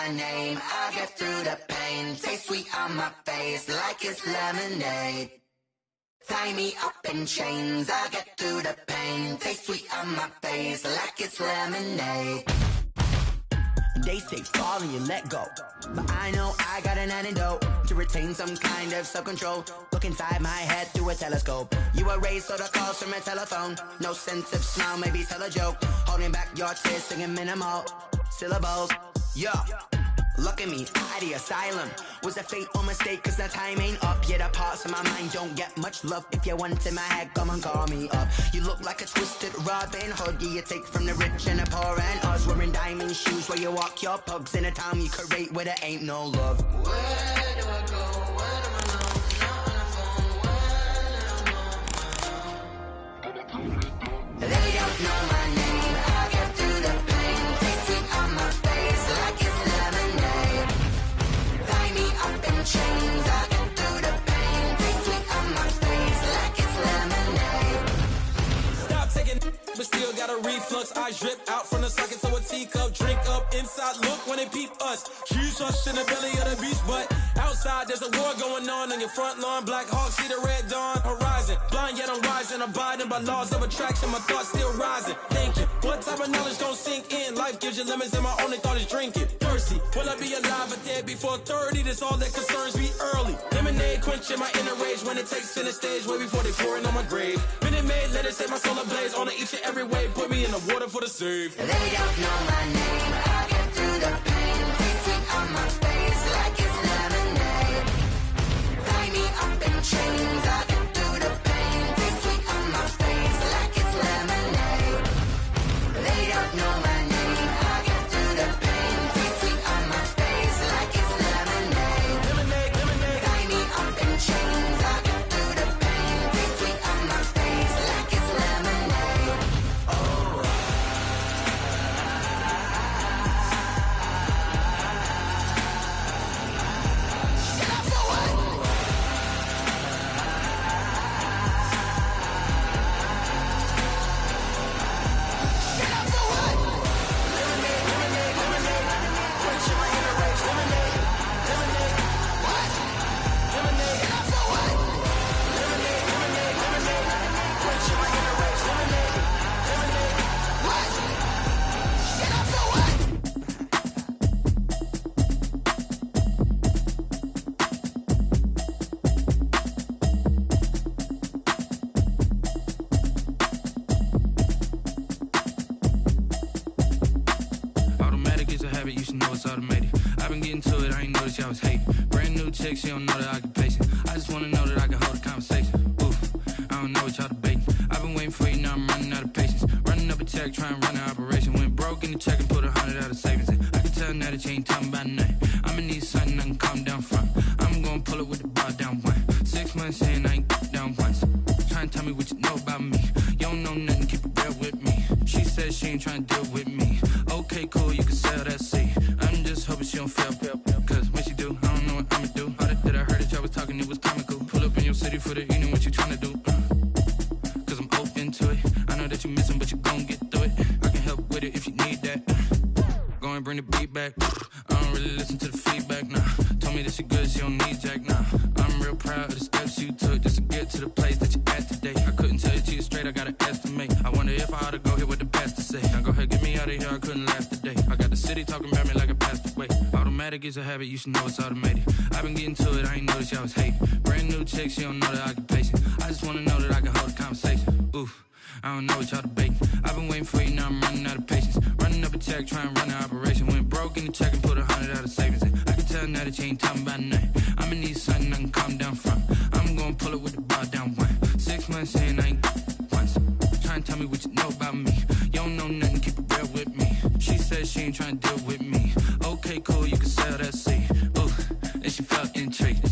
my name, I'll get through the pain. Taste sweet on my face like it's lemonade. Tie me up in chains, I'll get through the pain. Taste sweet on my face like it's lemonade. They say fall and you let go, but I know I got an antidote to retain some kind of self-control. Look inside my head through a telescope. You erase all the calls from a telephone. No sense of smile, maybe tell a joke. Holding back your tears, singing minimal syllables. Yeah, look at me, at the asylum. Was a fate or mistake, cause the time ain't up. Yet the parts of my mind don't get much love. If you want in my head, come and call me up. You look like a twisted Robin Hood. Yeah, you take from the rich and the poor and us. Wearing diamond shoes where you walk your pugs in a town you create where there ain't no love. Where do I go? Where do I know? Not on the phone, where do I know? They don't know my name, I'll get through the pain. Taste sweet on my face like it's lemonade. Tie me up in chains, I'll get through the pain. Taste sweet on my face like it's lemonade. Stop taking, but still got a reflux. I drip out from the socket to a teacup. Drink up inside, look when they peep us. Choose us in the belly of the beast, but outside there's a war going on your front lawn. Black Hawk, see the red dawn horizon. Blind yet I'm rising, abiding by laws of attraction. My thoughts still rising, thinking what type of knowledge don't sink in. Life gives you lemons and my only thought is drinking. Thirsty, will I be alive or dead before 30? That's all that concerns me early. Lemonade quenching my inner rage when it takes center stage way before they pour it on my grave. Minute Maid, let it set my soul ablaze on each and every way. Put me in the water for the save. They don't know my name, I'll get through the pain. Taste sweet on my face like it's lemonade. Tie me up in chains, I'll get through the pain. Taste sweet on my face like it's lemonade. They don't know my name, I'll get through the pain. Taste sweet on my face like it's lemonade. Lemonade, lemonade. Tie me up in chains, I'll get through the pain. Taste sweet on my face like it's lemonade. Automatic is a habit, you should know it's automated. I've been getting to it, I ain't noticed y'all was hating. Brand new chick, she don't know that I can pace it. I just wanna know that I can hold a conversation. Oof, I don't know what y'all debating. I've been waiting for you, now I'm running out of patience. Running up a check, trying to run an operation. Went broke in the check and put 100 out of savings in. I can tell now that you ain't talking about nothing. I'ma need something I can calm down from. I'm gonna pull it with the bar down one. 6 months in, I ain't down once. Trying to tell me what you know about me. You don't know nothing, keep it real with me. She said she ain't trying to deal with me. Okay, cool, you can sell that seat. I'm just hoping she don't fail. Cause when she do, I don't know what I'ma do. All that I heard that y'all was talking, it was comical. Pull up in your city for the evening, what you trying to do? Cause I'm open to it. I know that you missing, but you gon' get through it. I can help with it if you need that. Go and bring the beat back. I don't really listen to the feedback, nah. Told me that she good, she don't need jack, nah. I'm real proud of the steps you took just to get to the place that you at today. I couldn't tell you to you straight, I gotta estimate. I wonder if I ought to go here with the best to say. Now go ahead, get me out of here, I couldn't last a day. I got the city talking about me like I passed away. Automatic is a habit, you should know it's automated. I've been getting to it, I ain't noticed y'all was hating. Brand new chick, she don't know the occupation. I just wanna know that I can hold a conversation. Oof, I don't know what y'all debating. I've been waiting for you, now I'm running out of patience. Running up a check, trying to run an operation. Went broke in the check and put 100 out of savings in. I can tell now that you ain't talking about nothing. I'ma need something I can calm down from. I'm gonna pull it with the bar down one. 6 months in, I ain't once. Trying to tell me what you know about me. You don't know nothing, keep it real with me. She said she ain't trying to deal with me. Okay, cool, you can sell that seat. Ooh, and she felt intrigued.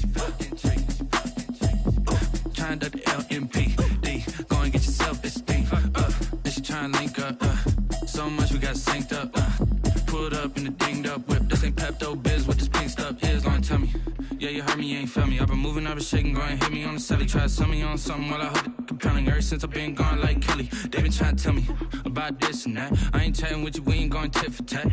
Trying to duck the LMPD. Go and get your self-esteem up. Then she trying to link up. So much we got synced up. Pulled up in the dinged up whip. This ain't Pepto Biz, what this pink stuff is. Gonna tell me. Yeah, you heard me, you ain't felt me. I've been moving, I've been shaking, go and hit me on the celly. Try to sell me on something while I hold it compelling. Ever since I've been gone like Kelly, they been trying to tell me about this and that. I ain't chatting with you, we ain't going tit for tat.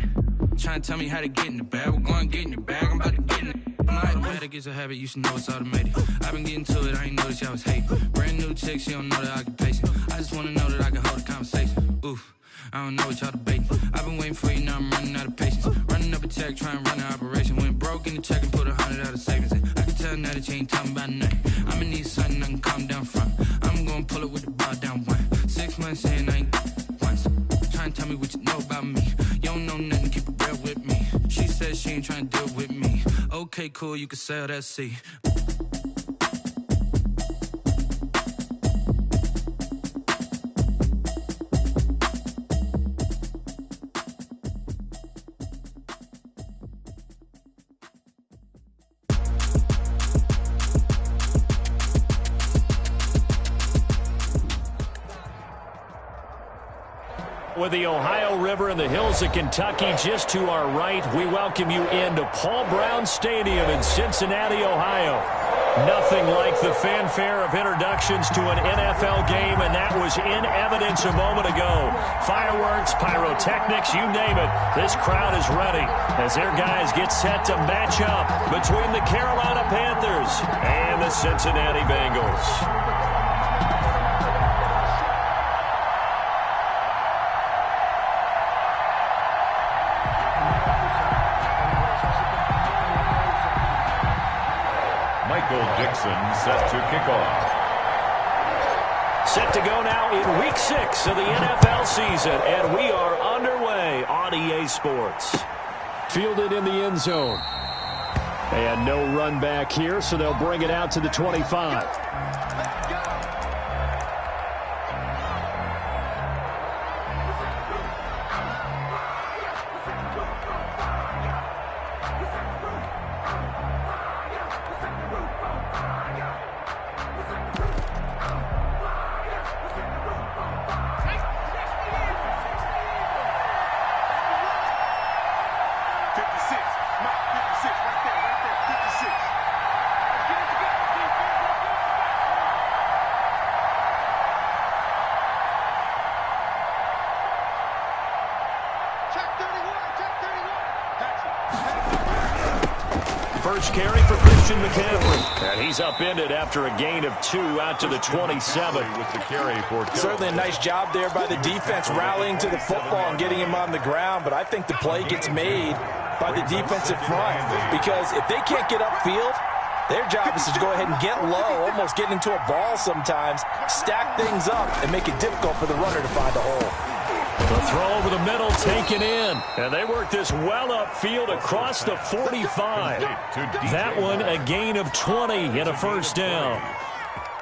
Trying to tell me how to get in the bag. We're going to get in the bag. I'm about to get in it. Automatic is a habit, you should know it's automated. I've been getting to it, I ain't noticed y'all was hating. Brand new chick, she don't know the occupation. I just wanna know that I can hold a conversation. Oof, I don't know what y'all debating. I've been waiting for you, now I'm running out of patience. Running up a check, trying to run an operation. Went broke in the check and put 100 out of savings in. I can tell now that you ain't talking about nothing. I'ma need something I can calm down from. I'm gonna pull it with the bow down one. 6 months in, I ain't once. Trying to tell me what you know about me. You don't know nothing, keep it real with me. She said she ain't trying to deal with me. Okay, cool, you can sell that seat. With the Ohio River and the hills of Kentucky just to our right, we welcome you into Paul Brown Stadium in Cincinnati, Ohio. Nothing like the fanfare of introductions to an NFL game, and that was in evidence a moment ago. Fireworks, pyrotechnics, you name it. This crowd is ready as their guys get set to match up between the Carolina Panthers and the Cincinnati Bengals. Dixon set to kick off. Set to go now in week 6 of the NFL season, and we are underway on EA Sports. Fielded in the end zone. And no run back here, so they'll bring it out to the 25. First carry for Christian McCaffrey. And he's upended after a gain of 2 out to the 27. With the carry for certainly a nice job there by the defense rallying to the football and getting him on the ground. But I think the play gets made by the defensive front, because if they can't get upfield, their job is to go ahead and get low, almost get into a ball sometimes, stack things up, and make it difficult for the runner to find a hole. The throw over the middle taken in. And they work this well upfield across the 45. That one a gain of 20 and a first down.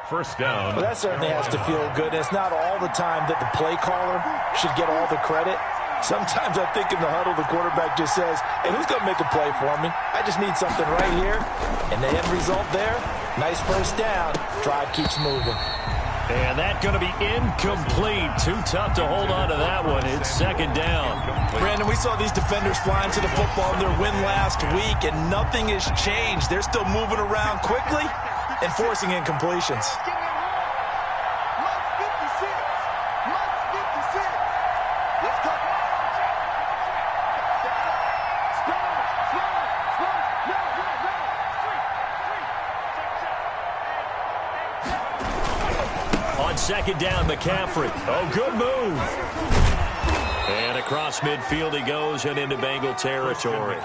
First down. Well, that certainly has to feel good. It's not all the time that the play caller should get all the credit. Sometimes I think in the huddle, the quarterback just says, hey, who's going to make a play for me? I just need something right here. And the end result there, nice first down. Drive keeps moving. And that's going to be incomplete. Too tough to hold on to that one. It's second down. Brandon, we saw these defenders flying to the football in their win last week, and nothing has changed. They're still moving around quickly and forcing incompletions. Second down, McCaffrey. Oh, good move. And across midfield he goes and into Bengal territory.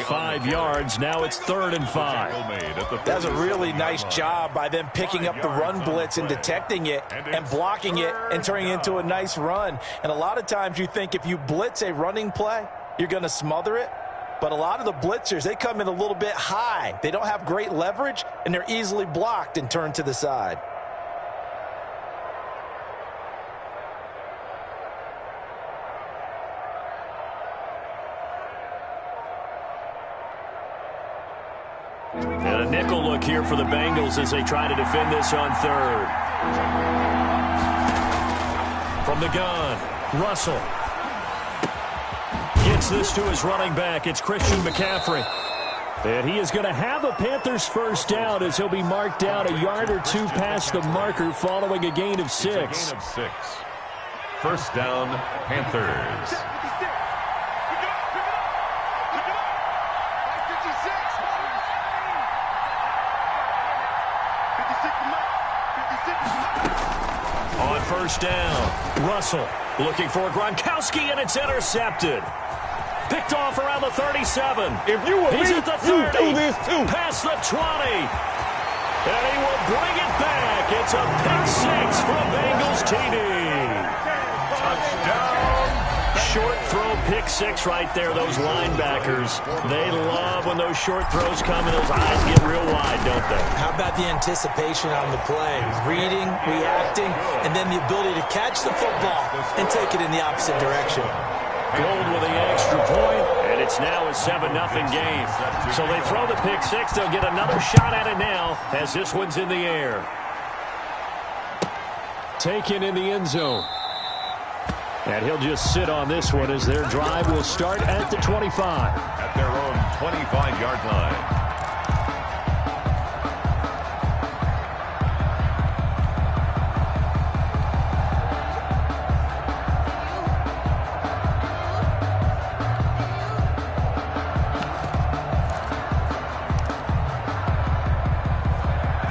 5 yards. Now it's 3rd and 5. That's a really nice job by them picking up the run blitz and detecting it and blocking it and turning it into a nice run. And a lot of times you think if you blitz a running play, you're going to smother it. But a lot of the blitzers, they come in a little bit high. They don't have great leverage, and they're easily blocked and turned to the side. And a nickel look here for the Bengals as they try to defend this on 3rd. From the gun, Russell. Gets this to his running back. It's Christian McCaffrey. And he is going to have a Panthers first down as he'll be marked down a yard or 2 past the marker following a gain of 6. First down, Panthers. On first down, Russell looking for Gronkowski, and it's intercepted. Picked off around the 37. If you were He's me, at the you 30. do this too. Past the 20. And he will bring it back. It's a pick 6 from Bengals TD. Touchdown. Short throw pick 6 right there. Those linebackers, they love when those short throws come and those eyes get real wide, don't they? How about the anticipation on the play? Reading, reacting, and then the ability to catch the football and take it in the opposite direction. Gold with the extra point, and it's now a 7-0 game. So they throw the pick 6. They'll get another shot at it now as this one's in the air. Taken in the end zone. And he'll just sit on this one as their drive will start at the 25. At their own 25-yard line.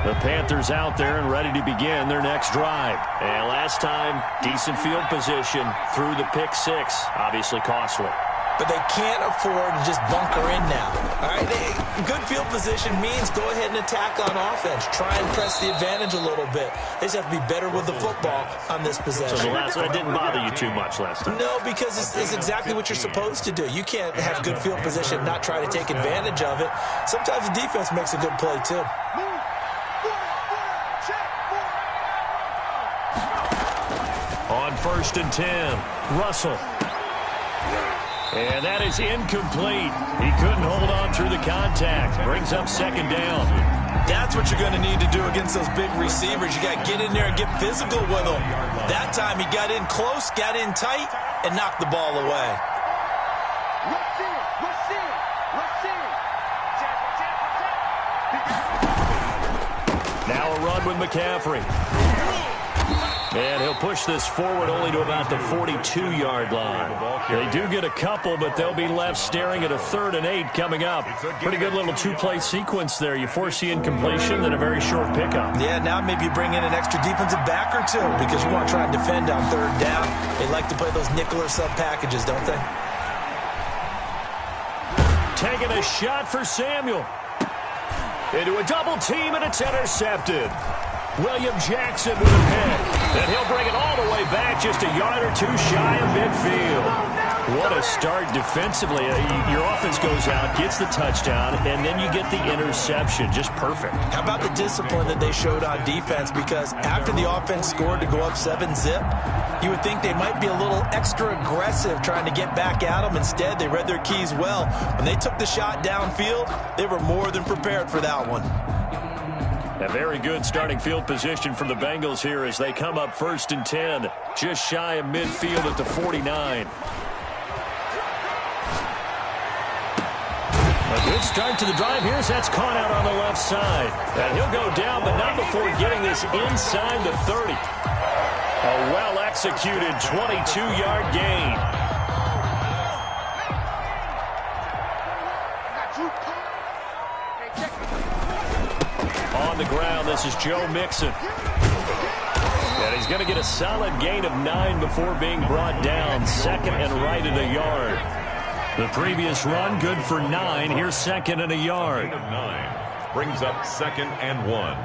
The Panthers out there and ready to begin their next drive. And last time, decent field position through the pick 6. Obviously costly. But they can't afford to just bunker in now. All right, good field position means go ahead and attack on offense. Try and press the advantage a little bit. They just have to be better with the football on this possession. So that didn't bother you too much last time? No, because it's exactly what you're supposed to do. You can't have good field position and not try to take advantage of it. Sometimes the defense makes a good play, too. On first and 10, Russell. And that is incomplete. He couldn't hold on through the contact. Brings up second down. That's what you're going to need to do against those big receivers. You got to get in there and get physical with them. That time he got in close, got in tight, and knocked the ball away. Now a run with McCaffrey. And he'll push this forward only to about the 42-yard line. They do get a couple, but they'll be left staring at a 3rd and 8 coming up. Pretty good little two-play sequence there. You force the incompletion, then a very short pickup. Yeah, now maybe you bring in an extra defensive back or two because you want to try and defend on 3rd down. They like to play those nickel or sub packages, don't they? Taking a shot for Samuel. Into a double team, and it's intercepted. William Jackson with a pick, and he'll bring it all the way back just a yard or two shy of midfield. What a start defensively. Your offense goes out, gets the touchdown, and then you get the interception. Just perfect. How about the discipline that they showed on defense? Because after the offense scored to go up 7-zip, you would think they might be a little extra aggressive trying to get back at them. Instead, they read their keys well. When they took the shot downfield, they were more than prepared for that one. A very good starting field position for the Bengals here as they come up 1st and 10, just shy of midfield at the 49. A good start to the drive here as that's caught out on the left side. And he'll go down, but not before getting this inside the 30. A well-executed 22-yard gain. On the ground, this is Joe Mixon. And he's going to get a solid gain of 9 before being brought down. 2nd and right at a yard. The previous run, good for 9. Here's 2nd and a yard. 9 brings up 2nd and 1.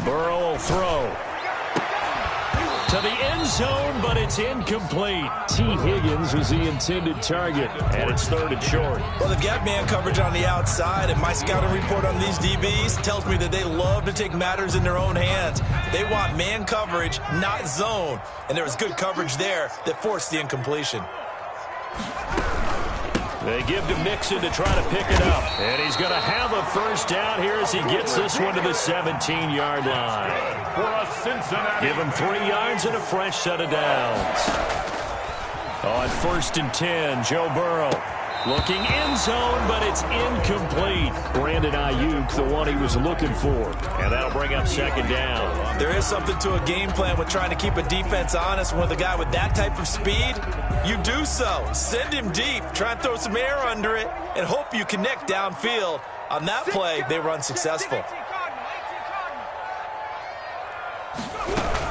Burrow will throw to the end zone, but it's incomplete. T. Higgins was the intended target, and it's 3rd and short. Well, they've got man coverage on the outside, and my scouting report on these DBs tells me that they love to take matters in their own hands. They want man coverage, not zone, and there was good coverage there that forced the incompletion. They give to Mixon to try to pick it up, and he's going to have a 1st down here as he gets this one to the 17-yard line. For a Cincinnati. Give him 3 yards and a fresh set of downs. On 1st and 10, Joe Burrow. Looking end zone, but it's incomplete. Brandon Ayuk, the one he was looking for. And that'll bring up second down. There is something to a game plan with trying to keep a defense honest. With a guy with that type of speed, you do so. Send him deep. Try and throw some air under it and hope you connect downfield. On that play, they were unsuccessful.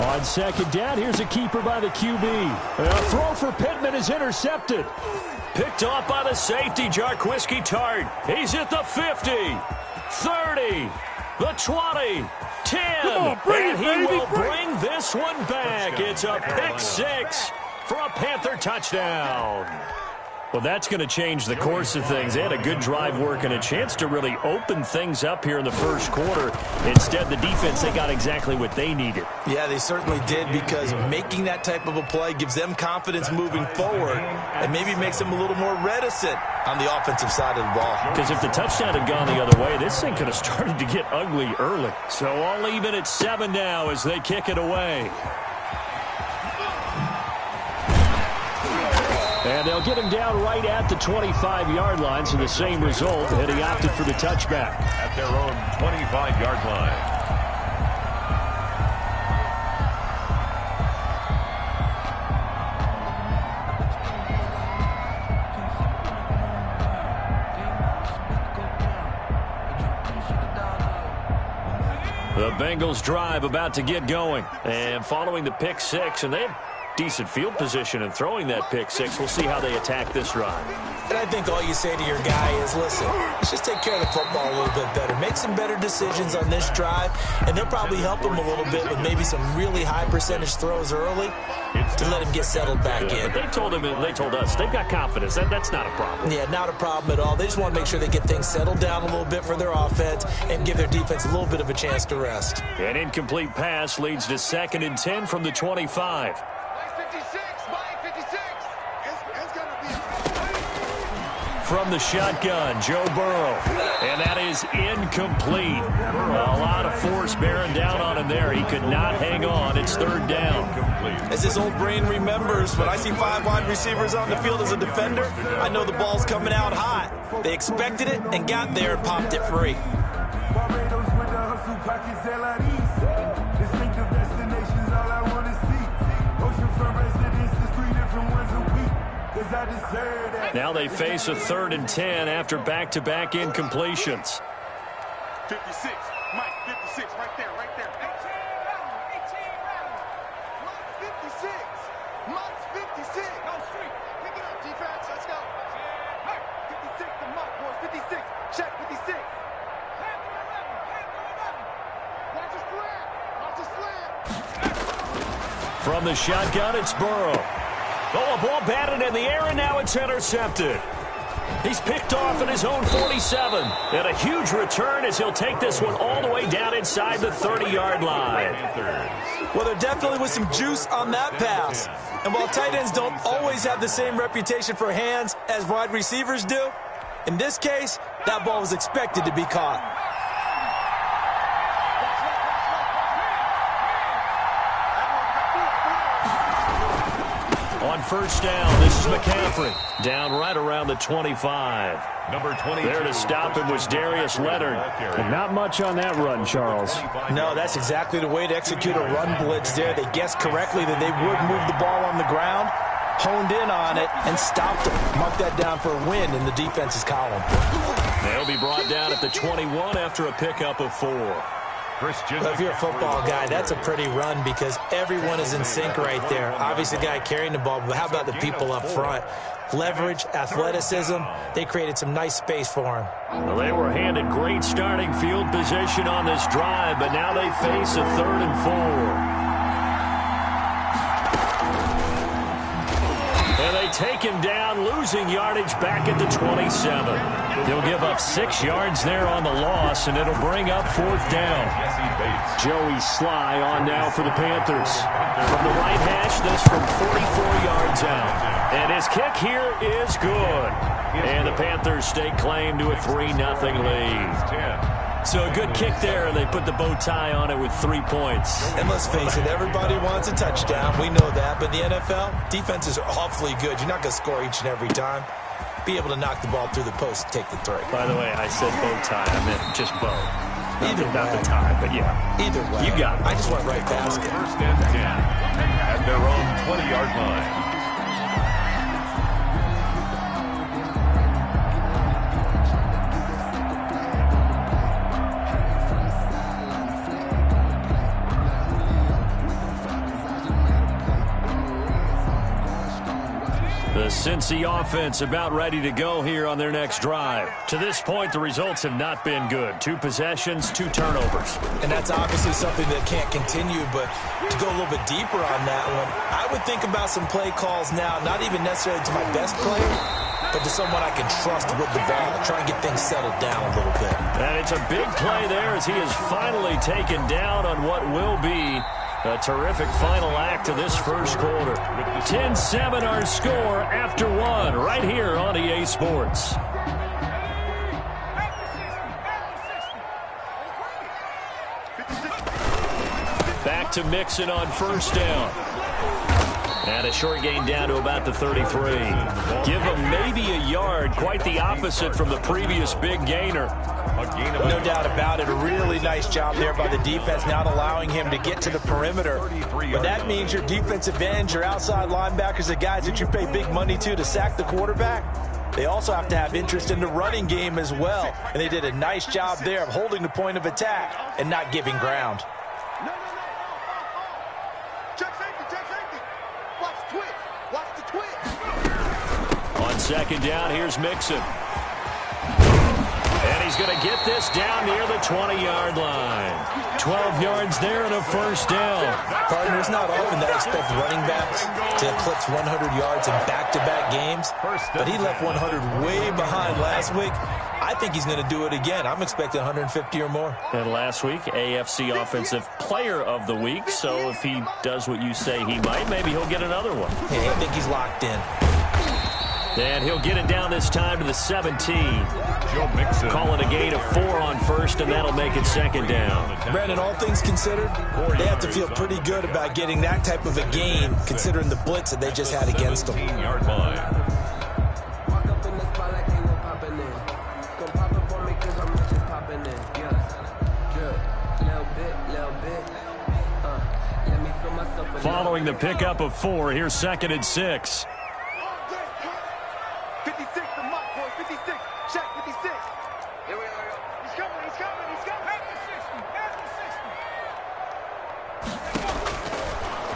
On second down, here's a keeper by the QB. A throw for Pittman is intercepted. Picked off by the safety, Jarquiski Tart. He's at the 50, 30, the 20, 10. And he will bring this one back. It's a pick six for a Panther touchdown. Well, that's going to change the course of things. They had a good drive work and a chance to really open things up here in the first quarter. Instead, the defense, they got exactly what they needed. Yeah, they certainly did, because making that type of a play gives them confidence moving forward and maybe makes them a little more reticent on the offensive side of the ball. Because if the touchdown had gone the other way, this thing could have started to get ugly early. So all even at 7 now as they kick it away. And they'll get him down right at the 25-yard line, so the same result, and he opted for the touchback. At their own 25-yard line. The Bengals drive about to get going. And following the pick six, and they have decent field position and throwing that pick six. We'll see how they attack this drive. And I think all you say to your guy is, listen, let's just take care of the football a little bit better. Make some better decisions on this drive, and they'll probably help him a little bit with maybe some really high percentage throws early to let him get settled back in. But they told him, and they told us, they've got confidence. That's not a problem. Yeah, not a problem at all. They just want to make sure they get things settled down a little bit for their offense and give their defense a little bit of a chance to rest. An incomplete pass leads to 2nd and 10 from the 25. From the shotgun, Joe Burrow. And that is incomplete. A lot of force bearing down on him there. He could not hang on. It's 3rd down. As his old brain remembers, when I see 5 wide receivers on the field as a defender, I know the ball's coming out hot. They expected it and got there and popped it free. Now they face a 3rd and 10 after back-to-back incompletions. 56, Mike, 56, right there. 18 Mike's 56. Go street. Pick it up, defense. Let's go. 56 to Mike, boys. 56. Check 56. Watch a slam. From the shotgun, it's Burrow. Oh, a ball batted in the air, and now it's intercepted. He's picked off at his own 47. And a huge return as he'll take this one all the way down inside the 30-yard line. Well, there definitely was some juice on that pass. And while tight ends don't always have the same reputation for hands as wide receivers do, in this case, that ball was expected to be caught. On 1st down, this is McCaffrey. Down right around the 25. Number 20. There to stop him was Darius Leonard. And not much on that run, Charles. No, that's exactly the way to execute a run blitz there. They guessed correctly that they would move the ball on the ground, honed in on it, and stopped him. Mark that down for a win in the defense's column. They'll be brought down at the 21 after a pickup of 4. Well, if you're a football guy, that's a pretty run because everyone is in sync right there. Obviously, the guy carrying the ball, but how about the people up front? Leverage, athleticism, they created some nice space for him. Well, they were handed great starting field position on this drive, but now they face a 3rd and 4. And they take him down, losing yardage back at the 27. They'll give up 6 yards there on the loss, and it'll bring up 4th down. Joey Sly on now for the Panthers. From the right hash, this from 44 yards out. And his kick here is good. And the Panthers stake claim to a 3-0 lead. So a good kick there, and they put the bow tie on it with 3 points. And let's face it, everybody wants a touchdown. We know that. But in the NFL, defenses are awfully good. You're not going to score each and every time. be able to knock the ball through the post and take the three. By the way, I said bow tie. I meant just bow. Either not way. the tie, but yeah. Either way. You got it. I just went right past it. First and 10 at their own 20-yard line. The Cincy offense about ready to go here on their next drive. To this point, the results have not been good. 2 possessions, 2 turnovers. And that's obviously something that can't continue, but to go a little bit deeper on that one, I would think about some play calls now, not even necessarily to my best player, but to someone I can trust with the ball, try and get things settled down a little bit. And it's a big play there as he is finally taken down on what will be a terrific final act of this first quarter. 10-7 our score after 1 right here on EA Sports. Back to Mixon on first down. And a short gain down to about the 33. Give him maybe a yard, quite the opposite from the previous big gainer. No doubt about it. A really nice job there by the defense, not allowing him to get to the perimeter. But that means your defensive ends, your outside linebackers, the guys that you pay big money to sack the quarterback, they also have to have interest in the running game as well. And they did a nice job there of holding the point of attack and not giving ground. No. Check safety. Watch the twitch. Watch the twitch. On second down, here's Mixon. And he's going to get this down near the 20-yard line. 12 yards there and a first down. Partner, it's not often that I expect running backs to eclipse 100 yards in back-to-back games, but he left 100 way behind last week. I think he's going to do it again. I'm expecting 150 or more. And last week, AFC Offensive Player of the Week. So if he does what you say he might, maybe he'll get another one. Yeah, I think he's locked in. And he'll get it down this time to the 17. Call it a gain of 4 on first, and that'll make it second down. Brandon, all things considered, they have to feel pretty good about getting that type of a gain, considering the blitz that they just had against them. 15-yard line. Following the pickup of 4, here's second and 6. 56, the mark, boys. 56. Check 56. Here we are. He's coming.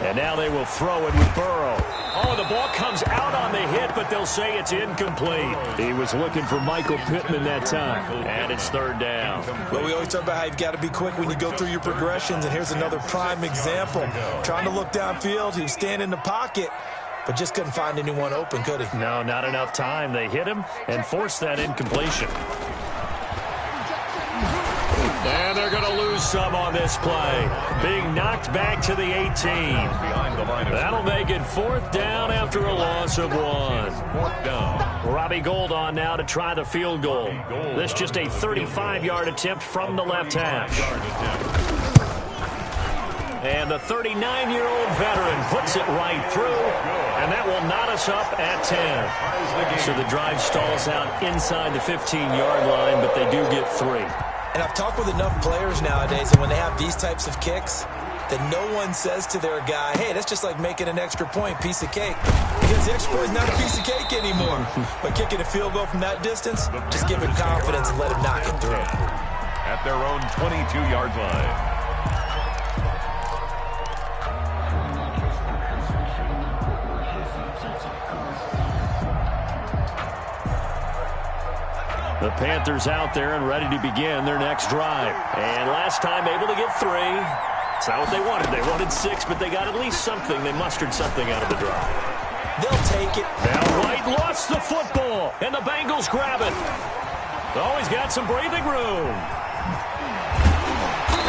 And now they will throw it with Burrow. Oh, the ball comes out on the hit, but they'll say it's incomplete. He was looking for Michael Pittman that time. And it's third down. But we always talk about how you've got to be quick when you go through your progressions, and here's another prime example. Trying to look downfield, he was standing in the pocket, but just couldn't find anyone open, could he? No, not enough time. They hit him and forced that incompletion. And they're going to lose some on this play. Being knocked back to the 18. That'll make it fourth down after a loss of 1. Fourth down. Robbie Gould on now to try the field goal. This just a 35-yard attempt from the left hash. And the 39-year-old veteran puts it right through, and that will knot us up at 10. So the drive stalls out inside the 15-yard line, but they do get 3. And I've talked with enough players nowadays, and when they have these types of kicks, that no one says to their guy, hey, that's just like making an extra point, piece of cake. Because the extra point is not a piece of cake anymore. But kicking a field goal from that distance, just give him confidence and let him knock it through. At their own 22-yard line. The Panthers out there and ready to begin their next drive. And last time able to get 3. It's not what they wanted. They wanted 6, but they got at least something. They mustered something out of the drive. They'll take it. Now Wright lost the football, and the Bengals grab it. Oh, he's got some breathing room.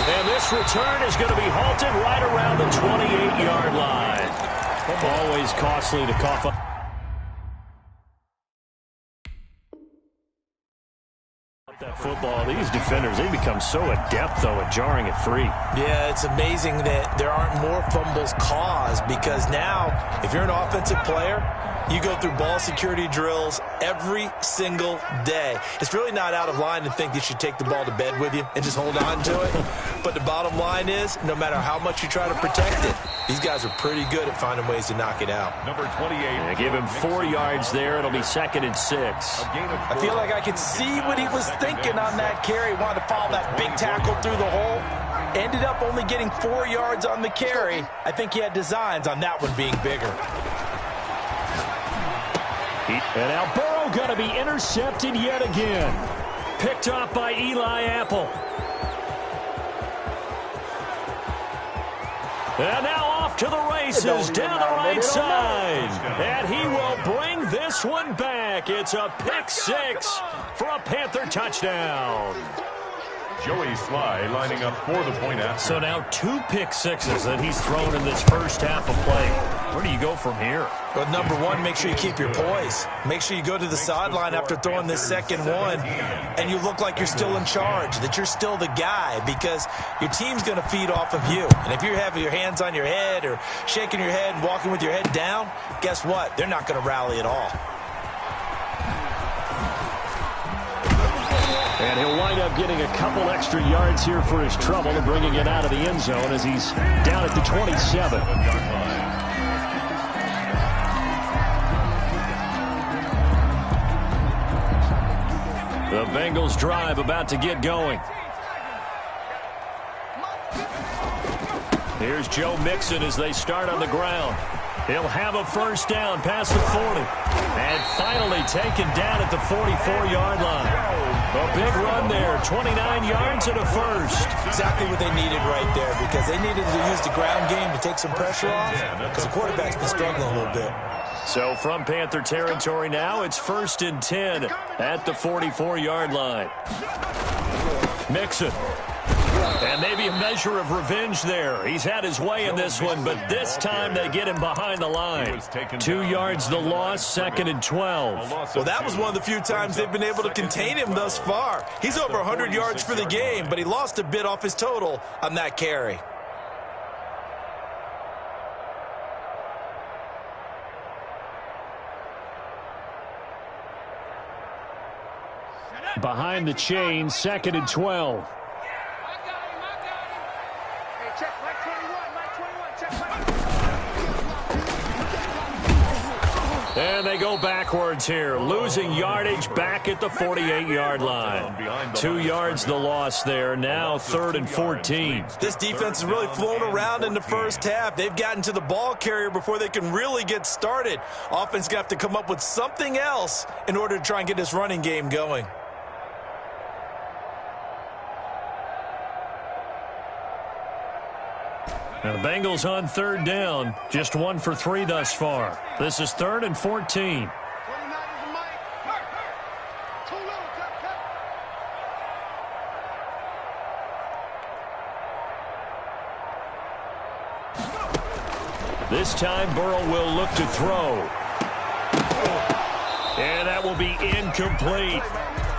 And this return is going to be halted right around the 28-yard line. Always costly to cough up. That football, these defenders, they become so adept, though, at jarring it free. Yeah, it's amazing that there aren't more fumbles caused, because now, if you're an offensive player, You go through ball security drills every single day. It's really not out of line to think you should take the ball to bed with you and just hold on to it. But the bottom line is, no matter how much you try to protect it, these guys are pretty good at finding ways to knock it out. Number 28. They give him 4 yards there. It'll be 2nd and 6. I feel like I could see what he was thinking on that carry. He wanted to follow that big tackle through the hole. Ended up only getting 4 yards on the carry. I think he had designs on that one being bigger. And now Burrow going to be intercepted yet again. Picked off by Eli Apple. And now off to the races down the right side. And he will bring this one back. It's a pick 6 for a Panther touchdown. Joey Sly lining up for the point after. So now 2 pick 6s that he's thrown in this first half of play. Where do you go from here? Well, number one, make sure you keep your poise. Make sure you go to the sideline after throwing this second one, and you look like you're still in charge, that you're still the guy, because your team's going to feed off of you. And if you're having your hands on your head or shaking your head and walking with your head down, guess what? They're not going to rally at all. And he'll wind up getting a couple extra yards here for his trouble and bringing it out of the end zone as he's down at the 27. The Bengals drive about to get going. Here's Joe Mixon as they start on the ground. He'll have a first down past the 40. And finally taken down at the 44-yard line. A big run there, 29 yards and a first. Exactly what they needed right there, because they needed to use the ground game to take some pressure off, because the quarterback's been struggling a little bit. So from Panther territory now, it's 1st and 10 at the 44-yard line. Mixon. And maybe a measure of revenge there. He's had his way in this one, but this time they get him behind the line. 2 yards the loss, 2nd and 12. Well, that was one of the few times they've been able to contain him thus far. He's over 100 yards for the game, but he lost a bit off his total on that carry. Behind the chain, 2nd and 12. And they go backwards here, losing yardage back at the 48-yard line. 2 yards the loss there, now 3rd and 14. This defense has really flown around in the first half. They've gotten to the ball carrier before they can really get started. Offense going to have to come up with something else in order to try and get this running game going. Now the Bengals on 3rd down, just 1 for 3 thus far. This is 3rd and 14. This time Burrow will look to throw. And that will be incomplete.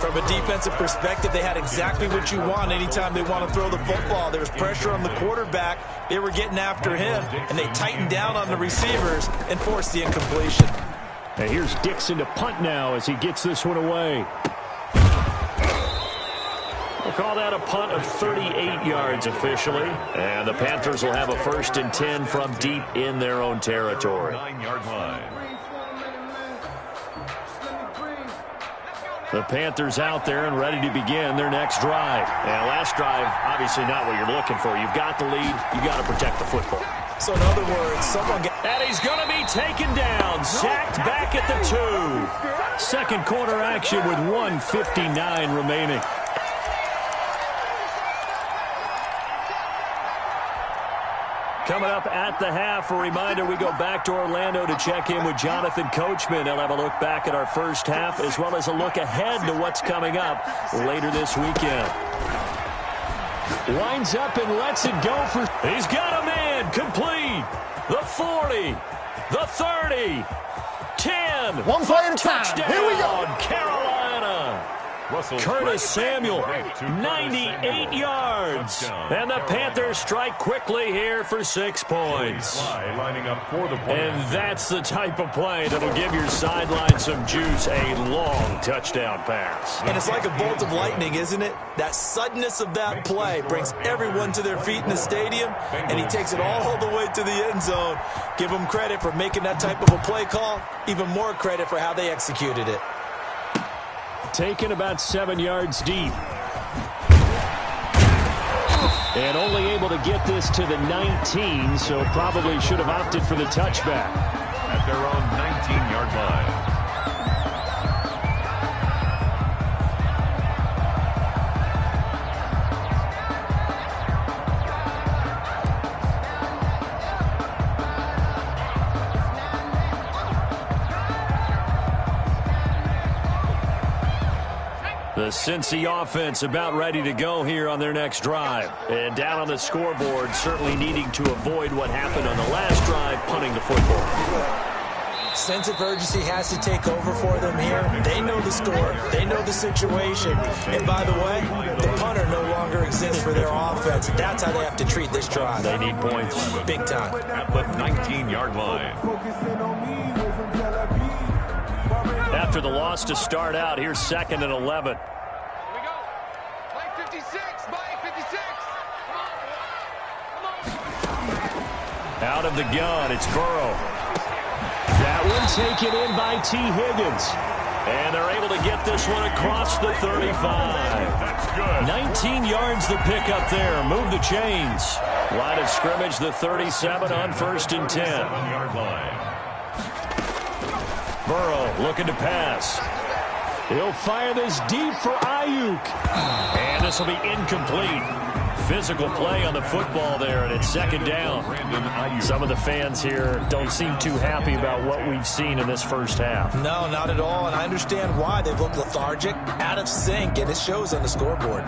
From a defensive perspective, they had exactly what you want anytime they want to throw the football. There was pressure on the quarterback. They were getting after him, and they tightened down on the receivers and forced the incompletion. And here's Dixon to punt now as he gets this one away. We'll call that a punt of 38 yards officially. And the Panthers will have a 1st and 10 from deep in their own territory. 9-yard line. The Panthers out there and ready to begin their next drive. And last drive, obviously not what you're looking for. You've got the lead. You got to protect the football. So in other words, someone get... And he's going to be taken down, sacked back at the 2. Second quarter action with 1:59 remaining. Coming up at the half, a reminder, we go back to Orlando to check in with Jonathan Coachman. He'll have a look back at our first half as well as a look ahead to what's coming up later this weekend. Winds up and lets it go for... He's got a man complete. The 40, the 30, 10. One play at a time. Touchdown, Here we go. Carolina. Curtis Samuel, 98 yards. And the Panthers strike quickly here for 6 points. And that's the type of play that'll give your sideline some juice, a long touchdown pass. And it's like a bolt of lightning, isn't it? That suddenness of that play brings everyone to their feet in the stadium, and he takes it all the way to the end zone. Give him credit for making that type of a play call, even more credit for how they executed it. Taken about 7 yards deep. And only able to get this to the 19, so probably should have opted for the touchback. At their own 19-yard line. The Cincy offense about ready to go here on their next drive. And down on the scoreboard, certainly needing to avoid what happened on the last drive, punting the football. Sense of urgency has to take over for them here. They know the score. They know the situation. And by the way, the punter no longer exists for their offense. That's how they have to treat this drive. They need points. Big time. At the 19-yard line. After the loss to start out, here's 2nd and 11. Here we go. Mike 56. Mike 56. Come on. Out of the gun, it's Burrow. That one taken in by T. Higgins. And they're able to get this one across the 35. That's good. 19 yards the pickup there. Move the chains. Line of scrimmage, the 37 on 1st and 10. 7-yard line. Burrow looking to pass. He'll fire this deep for Ayuk. And this will be incomplete. Physical play on the football there, and it's 2nd down. Some of the fans here don't seem too happy about what we've seen in this first half. No, not at all, and I understand why. They've looked lethargic, out of sync, and it shows on the scoreboard.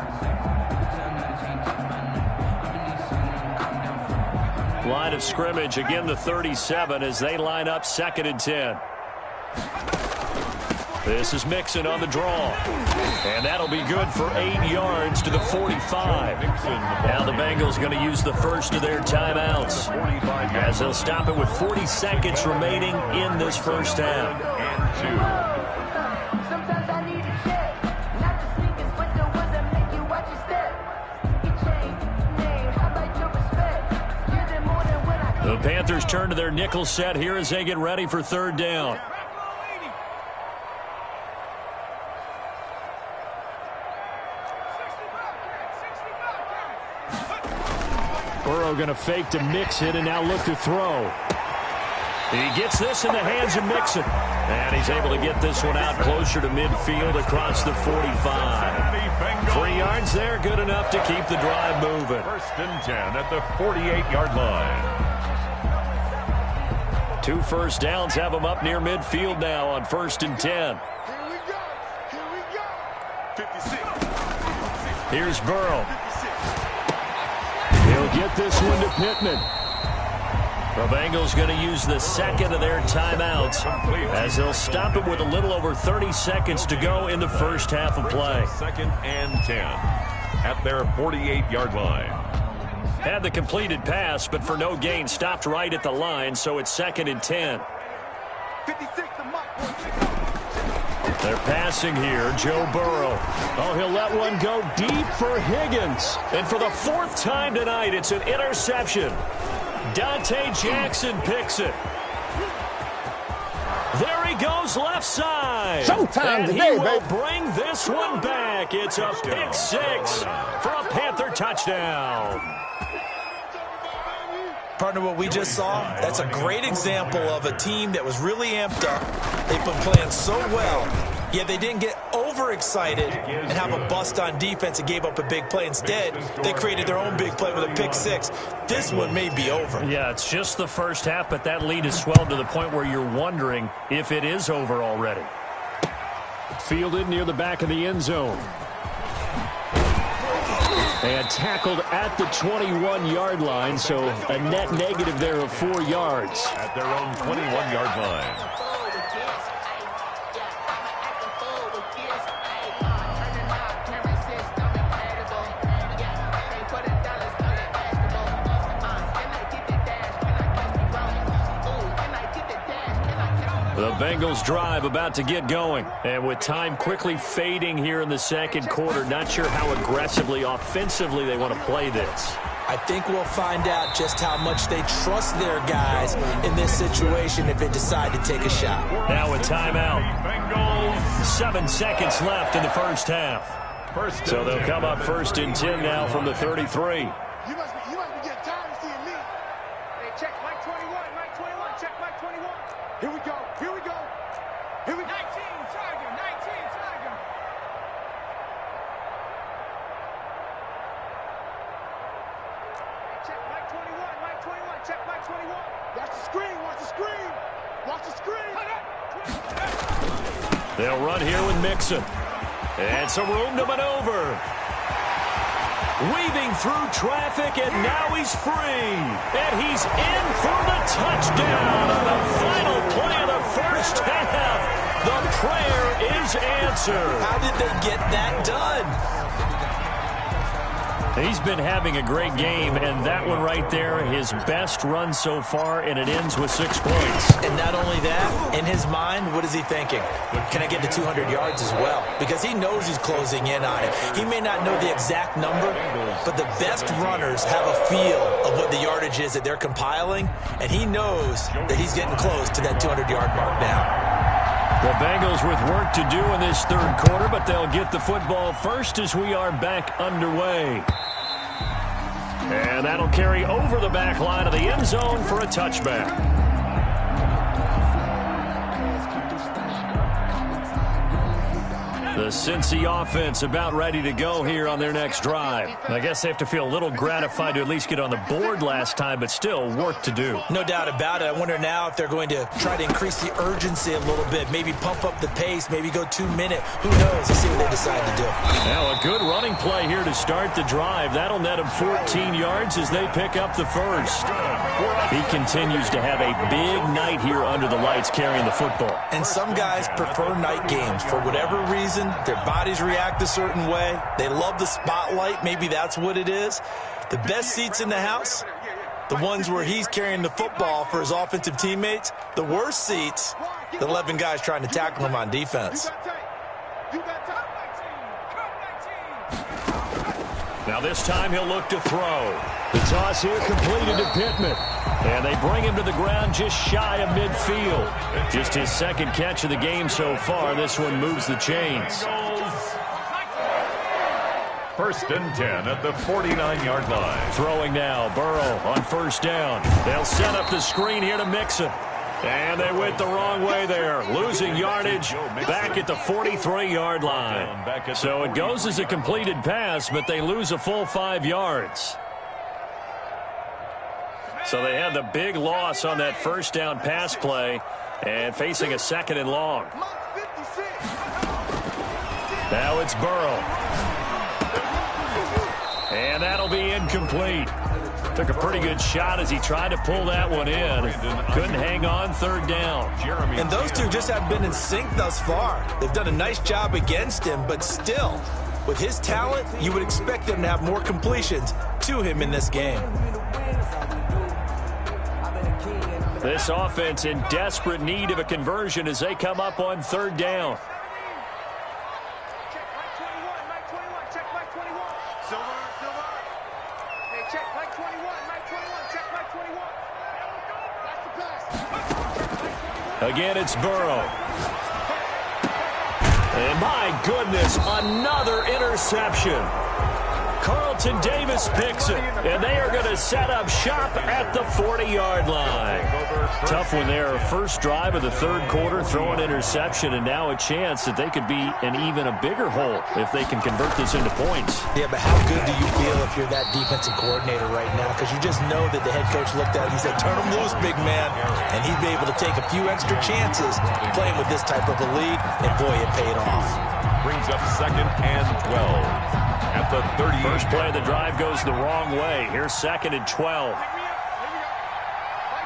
Line of scrimmage, again the 37 as they line up 2nd and 10. This is Mixon on the draw. And that'll be good for 8 yards to the 45. Now the Bengals going to use the first of their timeouts as they'll stop it with 40 seconds remaining in this first half. Sometimes I need a check, not the sneakers, but the ones that make you watch your step. Your chain, name, how about your respect? Give them more than when I The Panthers turn to their nickel set here as they get ready for 3rd down. Burrow going to fake to Mixon and now look to throw. He gets this in the hands of Mixon. And he's able to get this one out closer to midfield across the 45. 3 yards there, good enough to keep the drive moving. 1st and 10 at the 48-yard line. 2 first downs have them up near midfield now on 1st and 10. Here we go. Here we go. 56. Here's Burrow. He'll get this one to Pittman. The Bengals going to use the 2nd of their timeouts as they'll stop it with a little over 30 seconds to go in the first half of play. 2nd and 10 at their 48-yard line. Had the completed pass, but for no gain, stopped right at the line, so it's 2nd and 10. 56 to Mike. They're passing here, Joe Burrow. Oh, he'll let one go deep for Higgins. And for the 4th time tonight, it's an interception. Dante Jackson picks it. There he goes left side. Showtime and today, he will baby. bring this one back. It's a pick 6 for a Panther touchdown. Partner, what we just saw, that's a great example of a team that was really amped up. They've been playing so well, yet they didn't get overexcited and have a bust on defense and gave up a big play. Instead, they created their own big play with a pick 6. This one may be over. Yeah, it's just the first half, but that lead has swelled to the point where you're wondering if it is over already. Fielded near the back of the end zone. And tackled at the 21-yard line, so a net negative there of 4 yards. At their own 21-yard line. The Bengals drive about to get going. And with time quickly fading here in the second quarter, not sure how aggressively, offensively they want to play this. I think we'll find out just how much they trust their guys in this situation if they decide to take a shot. Now a timeout. 7 seconds left in the first half. So they'll come up 1st and 10 now from the 33. You must be getting tired of seeing me. Hey, check Mike 21, Mike 21, check Mike 21. Here we go, here we go. Here we go. 19, Tiger, 19, Tiger. Hey, check Mike 21, Mike 21, check Mike 21. Watch the screen, watch the screen. Watch the screen. They'll run here with Mixon. And some room to maneuver. Weaving through traffic, and now he's free. And he's in for the touchdown on the final play of the first half. The prayer is answered. How did they get that done? He's been having a great game, and that one right there, his best run so far, and it ends with 6 points. And not only that, in his mind, what is he thinking? Can I get to 200 yards as well? Because he knows he's closing in on it. He may not know the exact number, but the best runners have a feel of what the yardage is that they're compiling, and he knows that he's getting close to that 200-yard mark now. The Bengals with work to do in this third quarter, but they'll get the football first as we are back underway. And that'll carry over the back line of the end zone for a touchback. The Cincy offense about ready to go here on their next drive. I guess they have to feel a little gratified to at least get on the board last time, but still work to do. No doubt about it. I wonder now if they're going to try to increase the urgency a little bit, maybe pump up the pace, maybe go 2-minute. Who knows? Let's see what they decide to do. Now a good running play here to start the drive. That'll net them 14 yards as they pick up the first. He continues to have a big night here under the lights carrying the football. And some guys prefer night games for whatever reason. Their bodies react a certain way. They love the spotlight. Maybe that's what it is. The best seats in the house, the ones where he's carrying the football for his offensive teammates. The worst seats, the 11 guys trying to tackle him on defense. Now this time he'll look to throw. The toss here completed to Pittman. And they bring him to the ground just shy of midfield. Just his second catch of the game so far. This one moves the chains. 1st and 10 at the 49-yard line. Throwing now, Burrow on 1st down. They'll set up the screen here to Mixon. And they went the wrong way there, losing yardage back at the 43-yard line. So it goes as a completed pass, but they lose a full 5 yards. So they had the big loss on that 1st down pass play and facing a 2nd and long. Now it's Burrow. And that'll be incomplete. Took a pretty good shot as he tried to pull that one in. Couldn't hang on 3rd down. And those two just have been in sync thus far. They've done a nice job against him, but still, with his talent, you would expect them to have more completions to him in this game. This offense in desperate need of a conversion as they come up on 3rd down. Check Mike 21, Mike 21, check Mike 21. Silver, Silver. Hey, check Mike 21, Mike 21, check Mike 21. That's the pass. Again, it's Burrow. And my goodness, another interception. Carlton Davis picks it, and they are going to set up shop at the 40-yard line. Tough one there. First drive of the 3rd quarter, throw an interception, and now a chance that they could be in even a bigger hole if they can convert this into points. Yeah, but how good do you feel if you're that defensive coordinator right now? Because you just know that the head coach looked at him, he said, turn him loose, big man. And he'd be able to take a few extra chances playing with this type of a lead, and boy, it paid off. Brings up 2nd and 12. At the 30. First play of the drive goes the wrong way. Here's 2nd and 12. Mike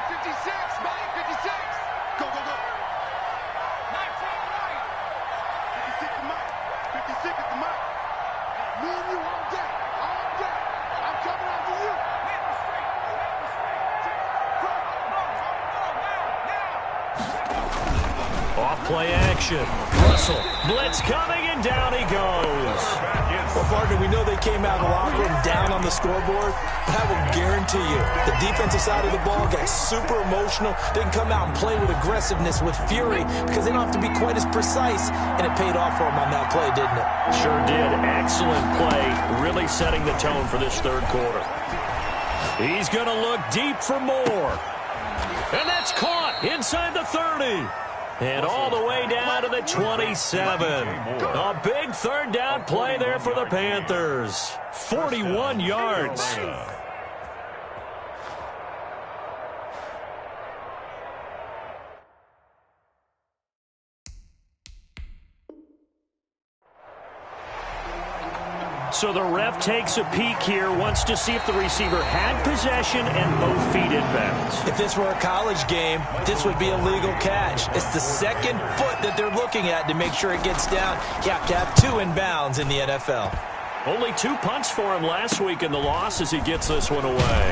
56, Mike 56. Go, go, go. 19, Mike. 56 to Mike. 56 is the Mike. Me and you all day. All day. I'm coming after you. Off play action. Russell, blitz coming, and down he goes. Well, partner, we know they came out of the locker room down on the scoreboard, but I will guarantee you the defensive side of the ball got super emotional. They can come out and play with aggressiveness, with fury, because they don't have to be quite as precise, and it paid off for them on that play, didn't it? Sure did. Excellent play, really setting the tone for this third quarter. He's going to look deep for more. And that's caught inside the 30. And all the way down to the 27. A big third down play there for the Panthers. 41 yards. So the ref takes a peek here, wants to see if the receiver had possession and both feet in bounds. If this were a college game, this would be a legal catch. It's the second foot that they're looking at to make sure it gets down. You have to have two in bounds in the NFL. Only 2 punts for him last week in the loss as he gets this one away.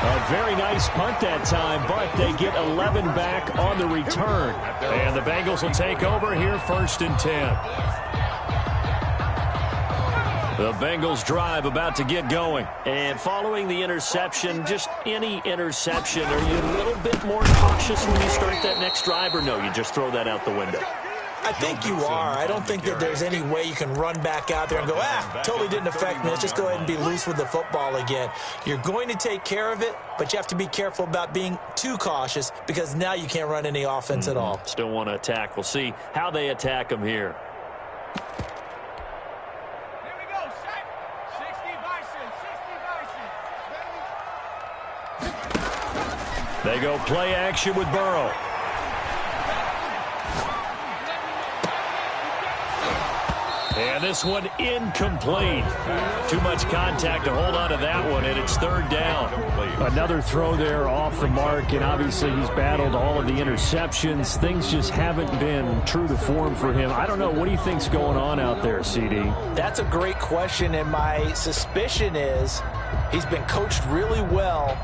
A very nice punt that time, but they get 11 back on the return. And the Bengals will take over here, 1st and 10. The Bengals drive about to get going. And following the interception, just any interception, are you a little bit more cautious when you start that next drive, or no, you just throw that out the window? I think you are. I don't think that there's any way you can run back out there and go, totally didn't affect me. Let's just go ahead and be loose with the football again. You're going to take care of it, but you have to be careful about being too cautious because now you can't run any offense at all. Still want to attack. We'll see how they attack them here. They go play action with Burrow. And this one incomplete. Too much contact to hold on to that one, and it's 3rd down. Another throw there off the mark, and obviously he's battled all of the interceptions. Things just haven't been true to form for him. I don't know. What do you think's going on out there, CD? That's a great question, and my suspicion is he's been coached really well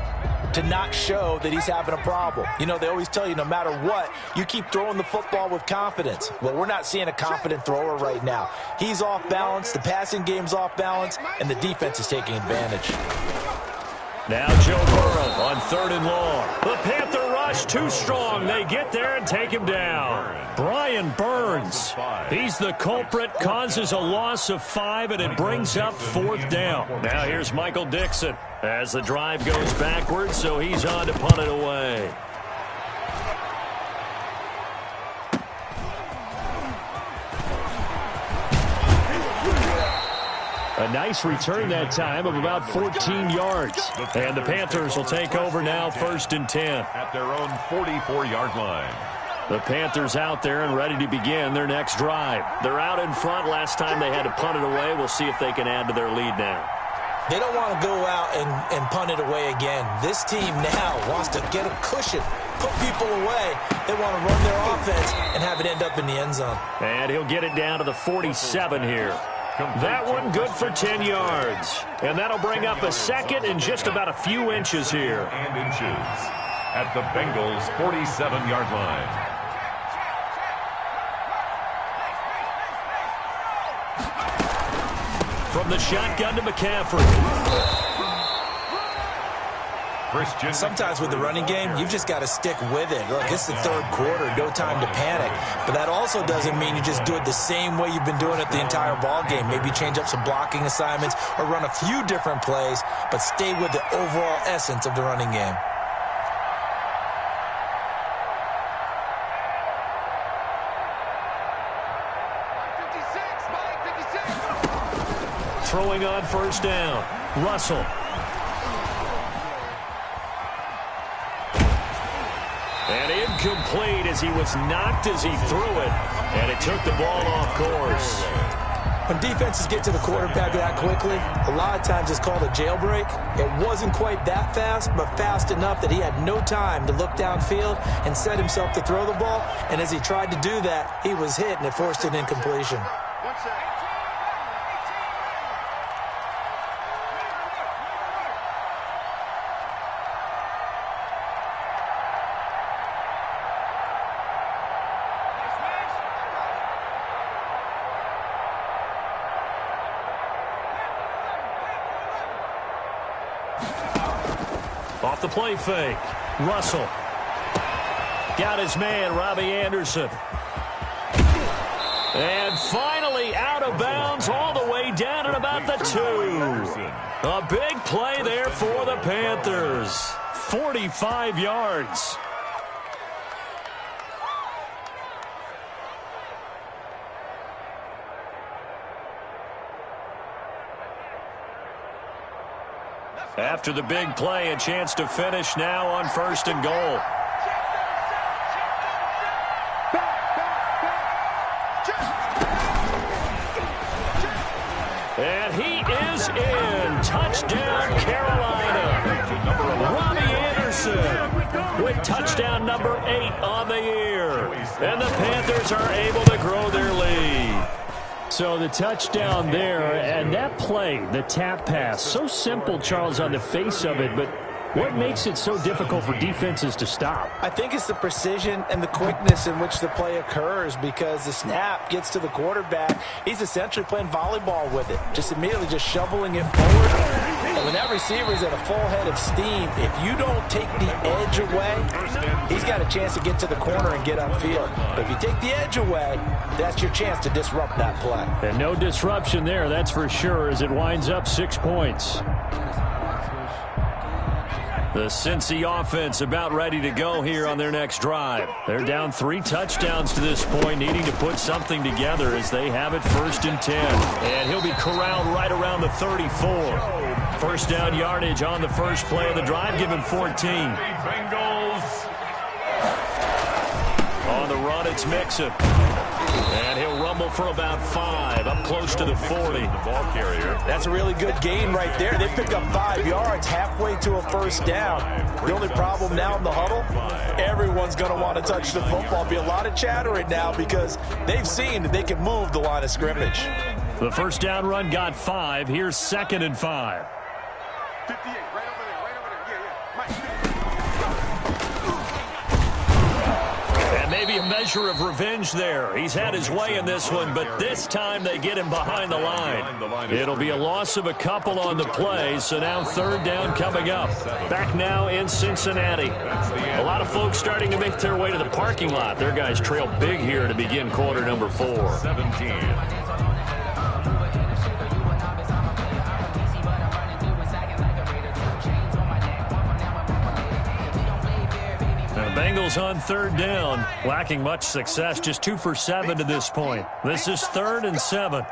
to not show that he's having a problem. You know, they always tell you no matter what, you keep throwing the football with confidence. Well, we're not seeing a confident thrower right now. He's off balance, the passing game's off balance, and the defense is taking advantage. Now Joe Burrow on 3rd and long. The Panther rush too strong. They get there and take him down. Brian Burns, he's the culprit, causes a loss of 5, and it brings up 4th down. Now here's Michael Dixon as the drive goes backwards, so he's on to punt it away. A nice return that time of about 14 yards. And the Panthers will take over now, 1st and 10. At their own 44-yard line. The Panthers out there and ready to begin their next drive. They're out in front. Last time they had to punt it away. We'll see if they can add to their lead now. They don't want to go out and punt it away again. This team now wants to get a cushion, put people away. They want to run their offense and have it end up in the end zone. And he'll get it down to the 47 here. That one good for 10 yards. And that'll bring up a 2nd and just about a few inches here. And inches at the Bengals' 47-yard line. From the shotgun to McCaffrey. Sometimes with the running game, you've just got to stick with it. Look, it's the 3rd quarter, no time to panic. But that also doesn't mean you just do it the same way you've been doing it the entire ball game. Maybe change up some blocking assignments or run a few different plays, but stay with the overall essence of the running game. Throwing on 1st down. Russell. And incomplete as he was knocked as he threw it. And it took the ball off course. When defenses get to the quarterback that quickly, a lot of times it's called a jailbreak. It wasn't quite that fast, but fast enough that he had no time to look downfield and set himself to throw the ball. And as he tried to do that, he was hit and it forced an incompletion. Off the play fake. Russell. Got his man, Robbie Anderson. And finally out of bounds all the way down at about the 2. A big play there for the Panthers. 45 yards. After the big play, a chance to finish now on 1st and goal. And he is in. Touchdown, Carolina. Robbie Anderson with touchdown number 8 on the year. And the Panthers are able to grow their lead. So the touchdown there, and that play, the tap pass, so simple, Charles, on the face of it, but what makes it so difficult for defenses to stop? I think it's the precision and the quickness in which the play occurs, because the snap gets to the quarterback. He's essentially playing volleyball with it, just immediately just shoveling it forward. And when that receiver is at a full head of steam, if you don't take the edge away, he's got a chance to get to the corner and get upfield. But if you take the edge away, that's your chance to disrupt that play. And no disruption there, that's for sure, as it winds up 6 points. The Cincy offense about ready to go here on their next drive. They're down 3 touchdowns to this point, needing to put something together as they have it 1st and 10. And he'll be corralled right around the 34. First down yardage on the first play of the drive. Give him 14. Bengals. On the run, it's Mixon. And he'll rumble for about 5, up close to the 40. The ball carrier. That's a really good gain right there. They pick up 5 yards halfway to a first down. The only problem now in the huddle, everyone's going to want to touch the football. Be a lot of chattering now because they've seen that they can move the line of scrimmage. The first down run got 5. Here's 2nd and 5. 58, right over there, right over there. Yeah. Mike. And maybe a measure of revenge there. He's had his way in this one, but this time they get him behind the line. It'll be a loss of a couple on the play, so now 3rd down coming up. Back now in Cincinnati. A lot of folks starting to make their way to the parking lot. Their guys trail big here to begin quarter number 4. 17. Bengals on 3rd down, lacking much success, just 2 for 7 to this point. This is 3rd and 7.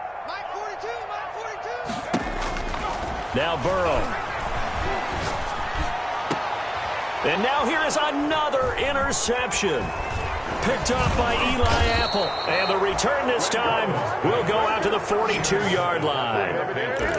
Now Burrow. And now here is another interception. Picked off by Eli Apple. And the return this time will go out to the 42-yard line.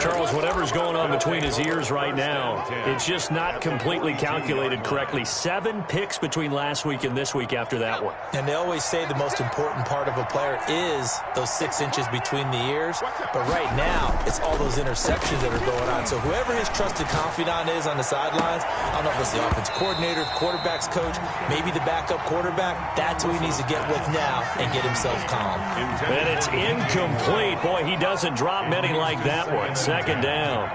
Charles, whatever's going on between his ears right now, it's just not completely calculated correctly. 7 picks between last week and this week after that one. And they always say the most important part of a player is those 6 inches between the ears. But right now, it's all those interceptions that are going on. So whoever his trusted confidant is on the sidelines, I don't know if it's the offense coordinator, quarterback's coach, maybe the backup quarterback, that's who he needs to get with now and get himself calm. And it's incomplete. Boy, he doesn't drop many like that one. 2nd down.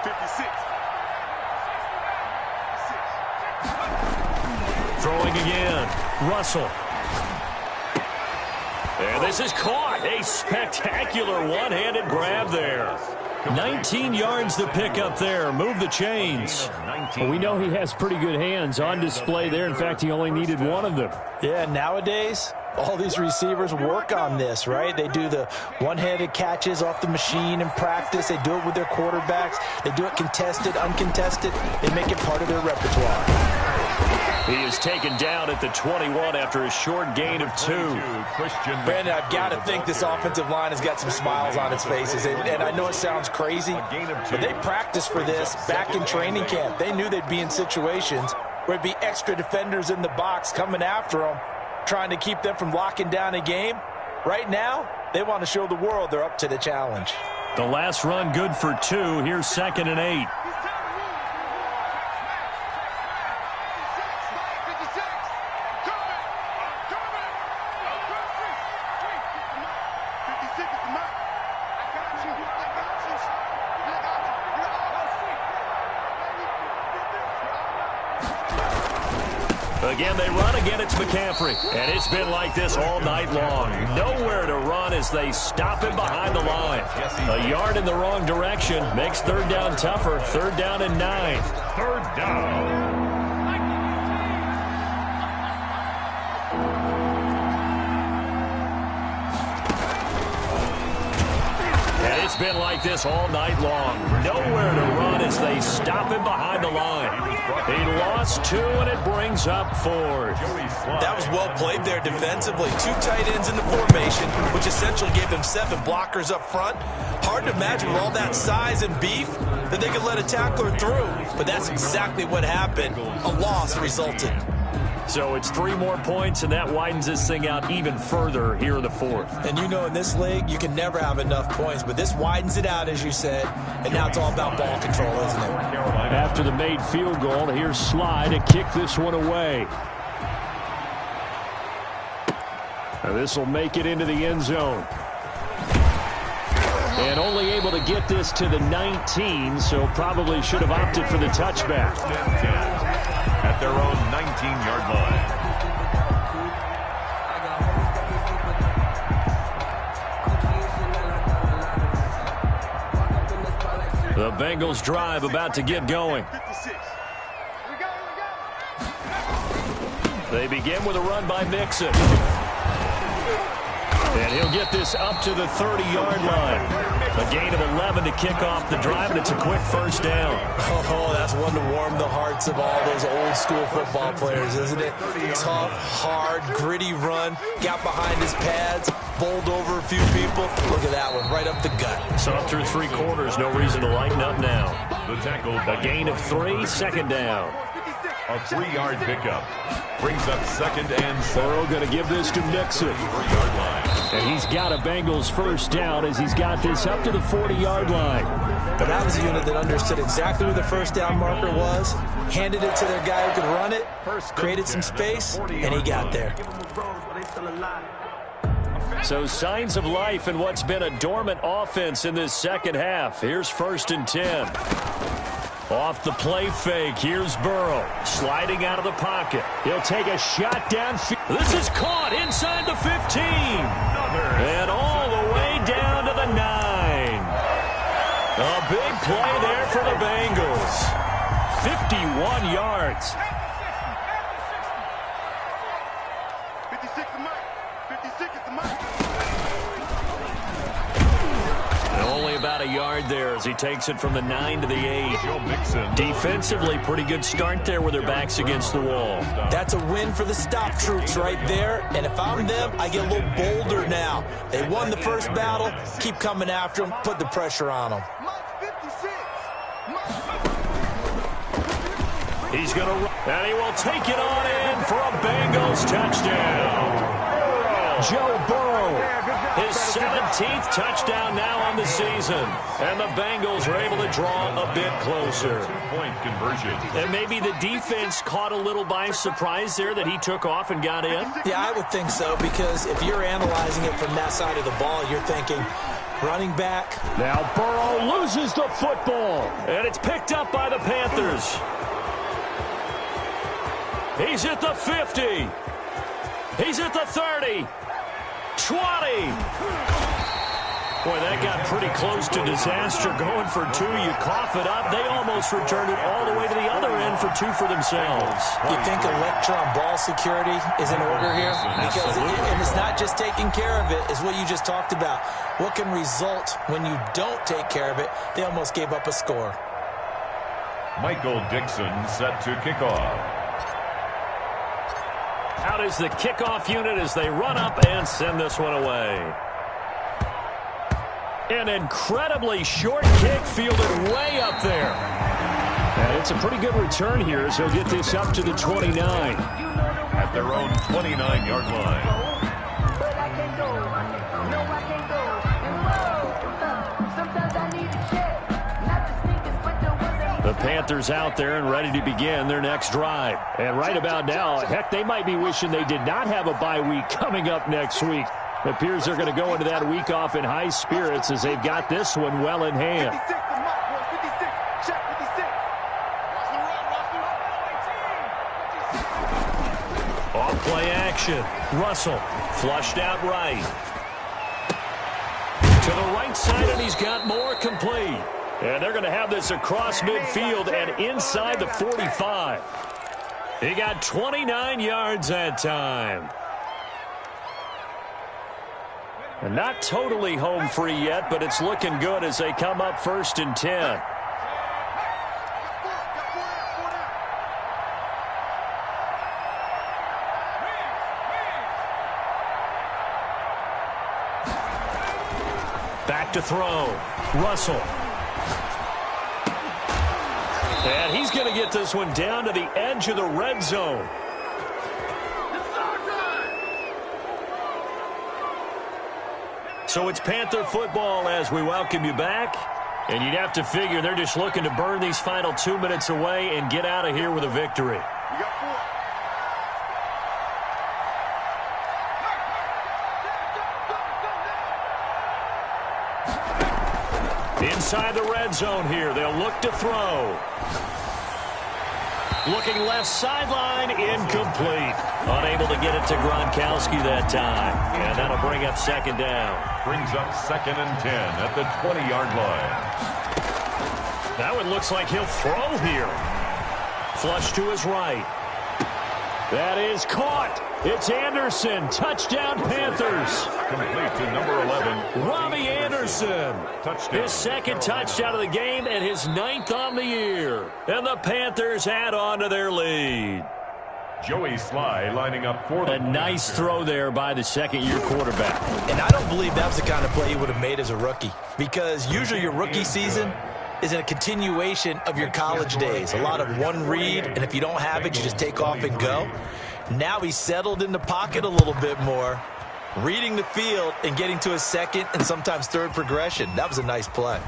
56. Throwing again. Russell. And this is caught. A spectacular one-handed grab there. 19 yards to pick up there. Move the chains. Well, we know he has pretty good hands on display there. In fact, he only needed 1 of them. Yeah, nowadays, all these receivers work on this, right? They do the one-handed catches off the machine in practice. They do it with their quarterbacks. They do it contested, uncontested. They make it part of their repertoire. He is taken down at the 21 after a short gain of 2. Brandon, I've got to think this offensive line has got some smiles on its faces. And I know it sounds crazy, but they practiced for this back in training camp. They knew they'd be in situations where it'd be extra defenders in the box coming after them, trying to keep them from locking down a game. Right now, they want to show the world they're up to the challenge. The last run good for 2. Here's 2nd and 8. Again, they run. Again, it's McCaffrey. And it's been like this all night long. Nowhere to run as they stop him behind the line. A yard in the wrong direction makes third down tougher. 3rd down and 9. 3rd down. And it's been like this all night long. Nowhere to run as they stop him behind the line. He lost 2, and it brings up 4th. That was well played there defensively. 2 tight ends in the formation, which essentially gave them 7 blockers up front. Hard to imagine with all that size and beef that they could let a tackler through. But that's exactly what happened. A loss resulted. So it's 3 more points, and that widens this thing out even further here in the 4th. And you know in this league, you can never have enough points, but this widens it out, as you said, and now it's all about ball control, isn't it? After the made field goal, here's Sly to kick this one away. Now this will make it into the end zone. And only able to get this to the 19, so probably should have opted for the touchback. At their own 19-yard line. The Bengals drive about to get going. They begin with a run by Mixon. And he'll get this up to the 30-yard line. A gain of 11 to kick off the drive, and it's a quick 1st down. Oh, that's one to warm the hearts of all those old-school football players, isn't it? Tough, hard, gritty run. Got behind his pads, bowled over a few people. Look at that one, right up the gut. So through 3 quarters, no reason to lighten up now. The tackle. A gain of 3, 2nd down. A 3-yard pickup. Brings up 2nd and 7. Burrow going to give this to Mixon. 3-yard line. And he's got a Bengals 1st down as he's got this up to the 40-yard line. But that was a unit that understood exactly where the 1st down marker was, handed it to their guy who could run it, created some space, and he got there. So signs of life in what's been a dormant offense in this 2nd half. Here's 1st and 10. Off the play fake, here's Burrow. Sliding out of the pocket. He'll take a shot downfield. This is caught inside the 15. And all the way down to the 9. A big play there for the Bengals. 51 yards. 56 to Mike. 56 is the Mike. Only about a yard there as he takes it from the 9 to the 8. Defensively, pretty good start there with their backs against the wall. That's a win for the stop troops right there. And if I'm them, I get a little bolder now. They won the 1st battle. Keep coming after them. Put the pressure on them. He's going to run, and he will take it on in for a Bengals touchdown. Joe Burrow, his 17th touchdown now on the season. And the Bengals are able to draw a bit closer. Point conversion. And maybe the defense caught a little by surprise there that he took off and got in. Yeah, I would think so, because if you're analyzing it from that side of the ball, you're thinking running back. Now Burrow loses the football, and it's picked up by the Panthers. He's at the 50. He's at the 30. 20. Boy, that got pretty close to disaster. Going for 2, you cough it up. They almost returned it all the way to the other end for 2 for themselves. You think a lecture on ball security is in order here? Because and it's not just taking care of it, it's what you just talked about. What can result when you don't take care of it? They almost gave up a score. Michael Dixon set to kick off. Out is the kickoff unit as they run up and send this one away. An incredibly short kick fielded way up there. And it's a pretty good return here as he'll get this up to the 29. At their own 29-yard line. But I can't go. No, I can't go. And whoa, sometimes I need a check. Not the sneakers, but the ones that The Panthers out there and ready to begin their next drive. And right about now, heck, they might be wishing they did not have a bye week coming up next week. It appears they're going to go into that week off in high spirits as they've got this one well in hand. 56 to Mike, boys. 56. Check 56. Watch the run, watch the run. action. Russell flushed out right. To the right side, and he's got more, complete. And they're going to have this across midfield and inside the 45. He got 29 yards that time. And not totally home free yet, but it's looking good as they come up 1st and 10. Back to throw. Russell. And he's going to get this one down to the edge of the red zone. So it's Panther football as we welcome you back. And you'd have to figure they're just looking to burn these final 2 minutes away and get out of here with a victory. Inside the red zone here, they'll look to throw. Looking left sideline, incomplete. Unable to get it to Gronkowski that time. And that'll bring up 2nd down. Brings up 2nd and 10 at the 20-yard line. That one looks like he'll throw here. Flush to his right. That is caught. It's Anderson. Touchdown, Panthers. Complete to number 11. Robbie Anderson. Touchdown. His 2nd touchdown of the game and his 9th on the year. And the Panthers add on to their lead. Joey Sly lining up for the... A nice throw there by the 2nd-year quarterback. And I don't believe that was the kind of play he would have made as a rookie. Because usually your rookie season is a continuation of your college days. A lot of one read, and if you don't have it, you just take off and go. Now he's settled in the pocket a little bit more, reading the field and getting to his 2nd and sometimes 3rd progression. That was a nice play.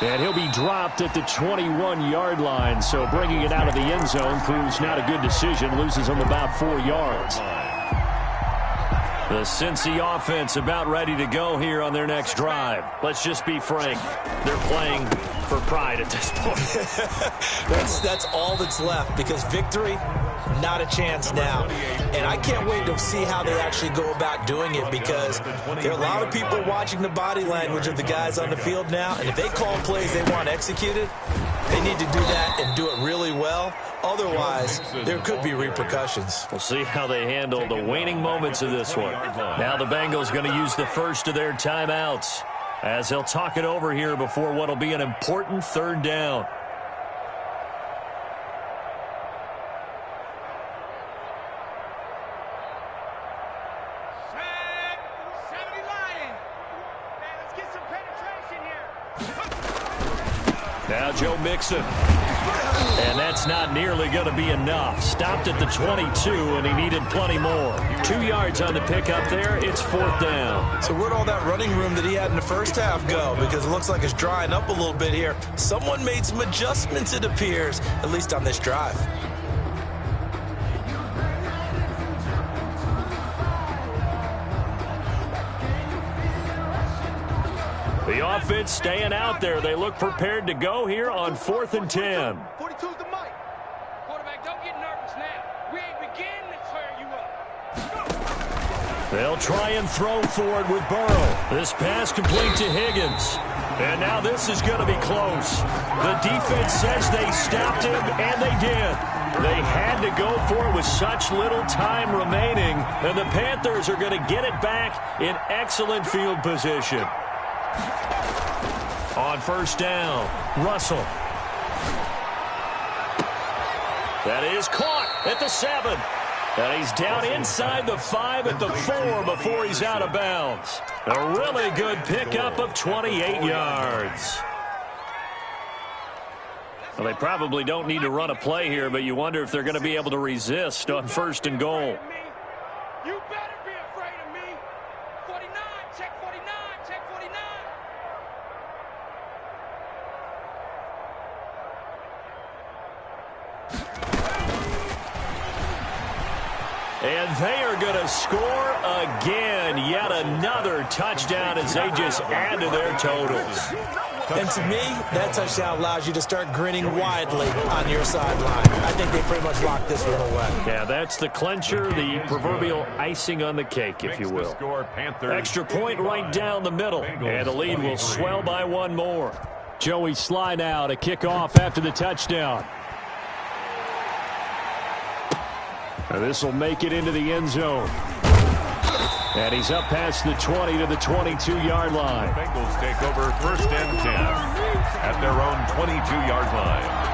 And he'll be dropped at the 21-yard line, so bringing it out of the end zone proves not a good decision, loses him about 4 yards. The Cincy offense about ready to go here on their next drive. Let's just be frank, they're playing for pride at this point. That's all that's left, because victory, not a chance now. And I can't wait to see how they actually go about doing it, because there are a lot of people watching the body language of the guys on the field now, and if they call plays they want executed, they need to do that and do it really well. Otherwise, there could be repercussions. We'll see how they handle the waning moments of this one. Now the Bengals going to use the first of their timeouts as they'll talk it over here before what will be an important 3rd down. Now Joe Mixon. And that's not nearly going to be enough. Stopped at the 22, and he needed plenty more. 2 yards on the pickup there. It's 4th down. So where'd all that running room that he had in the first half go? Because it looks like it's drying up a little bit here. Someone made some adjustments, it appears, at least on this drive. The offense staying out there. They look prepared to go here on 4th and 10. 42's the mic. Quarterback, don't get nervous now. We ain't beginning to tear you up. They'll try and throw for it with Burrow. This pass complete to Higgins. And now this is going to be close. The defense says they stopped him, and they did. They had to go for it with such little time remaining, and the Panthers are going to get it back in excellent field position. On 1st down, Russell. That is caught at the 7. And he's down inside the 5 at the 4 before he's out of bounds. A really good pickup of 28 yards. Well, they probably don't need to run a play here, but you wonder if they're going to be able to resist on 1st and goal. You better be afraid of me. 49, check 49, check 49. And they are going to score again. Yet another touchdown as they just add to their totals. And to me, that touchdown allows you to start grinning widely on your sideline. I think they pretty much locked this one away. Yeah, that's the clincher, the proverbial icing on the cake, if you will. Extra point right down the middle, and the lead will swell by one more. Joey Sly now to kick off after the touchdown. And this will make it into the end zone. And he's up past the 20 to the 22-yard line. The Bengals take over 1st and 10 at their own 22-yard line.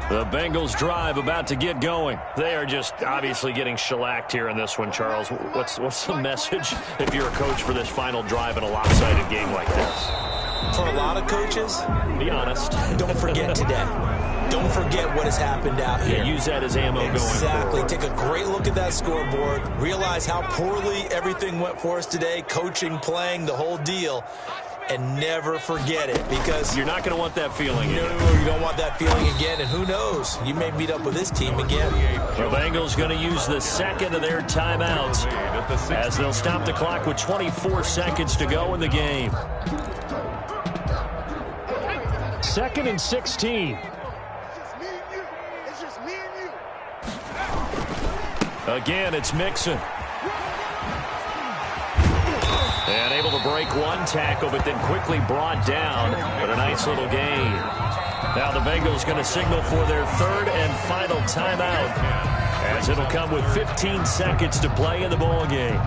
The Bengals drive about to get going. They are just obviously getting shellacked here in this one, Charles. What's the message if you're a coach for this final drive in a lopsided game like this? For a lot of coaches, be honest. Don't forget today. Don't forget what has happened out here. Yeah, use that as ammo going forward. Exactly. Take a great look at that scoreboard. Realize how poorly everything went for us today. Coaching, playing, the whole deal. And never forget it, because you're not going to want that feeling again. No, you don't want that feeling again. And who knows? You may meet up with this team again. The Bengals going to use the second of their timeouts as they'll stop the clock with 24 seconds to go in the game. 2nd and 16. Again, it's Mixon. And able to break one tackle, but then quickly brought down. But a nice little gain. Now the Bengals going to signal for their 3rd and final timeout, as it'll come with 15 seconds to play in the ball game.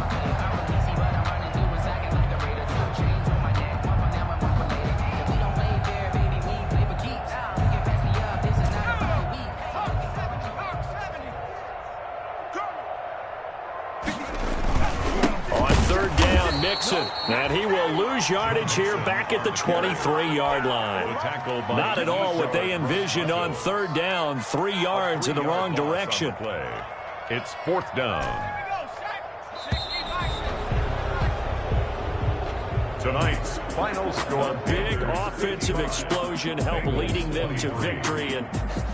And he will lose yardage here back at the 23-yard line. Not at all what they envisioned on 3rd down, 3 yards in the wrong direction. It's 4th down. Tonight's final score. A big offensive explosion helped leading them to victory. And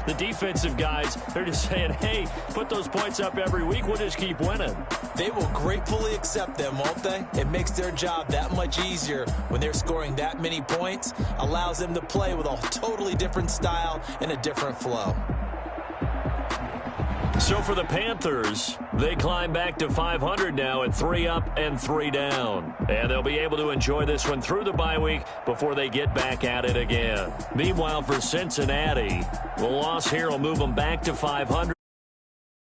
the defensive guys, they're just saying, hey, put those points up every week. We'll just keep winning. They will gratefully accept them, won't they? It makes their job that much easier when they're scoring that many points. Allows them to play with a totally different style and a different flow. So for the Panthers, they climb back to 500 now at 3 up and 3 down. And they'll be able to enjoy this one through the bye week before they get back at it again. Meanwhile, for Cincinnati, the loss here will move them back to 500.